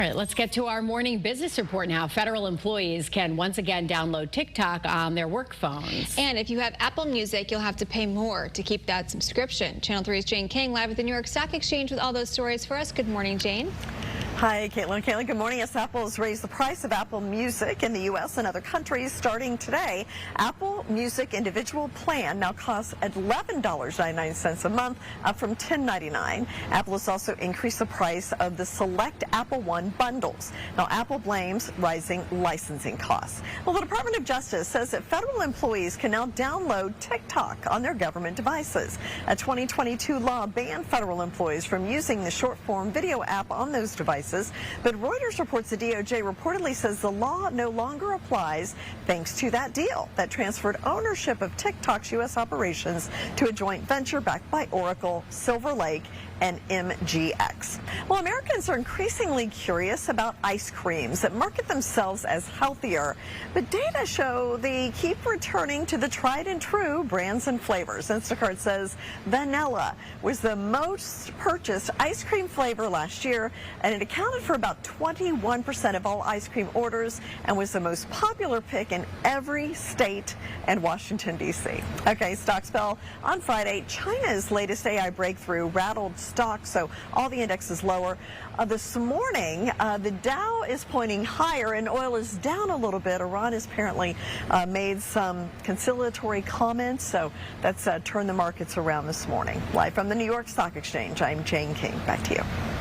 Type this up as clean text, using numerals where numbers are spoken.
All right, let's get to our morning business report now. Federal employees can once again download TikTok on their work phones. And if you have Apple Music, you'll have to pay more to keep that subscription. Channel 3's Jane King live at the New York Stock Exchange with all those stories for us. Good morning, Jane. Hi, Caitlin. Good morning. Yes, Apple has raised the price of Apple Music in the U.S. and other countries starting today. Apple Music individual plan now costs $11.99 a month, up from $10.99. Apple has also increased the price of the select Apple One bundles. Now, Apple blames rising licensing costs. Well, the Department of Justice says that federal employees can now download TikTok on their government devices. A 2022 law banned federal employees from using the short-form video app on those devices. But Reuters reports the DOJ reportedly says the law no longer applies thanks to that deal that transferred ownership of TikTok's U.S. operations to a joint venture backed by Oracle, Silver Lake, and MGX. Well, Americans are increasingly curious about ice creams that market themselves as healthier, but data show they keep returning to the tried and true brands and flavors. Instacart says vanilla was the most purchased ice cream flavor last year, and it accounted for about 21% of all ice cream orders and was the most popular pick in every state and Washington, D.C. Okay, stocks fell on Friday. China's latest AI breakthrough rattled stocks, so all the indexes lower. This morning, the Dow is pointing higher and oil is down a little bit. Iran has apparently made some conciliatory comments, so that's turned the markets around this morning. Live from the New York Stock Exchange, I'm Jane King. Back to you.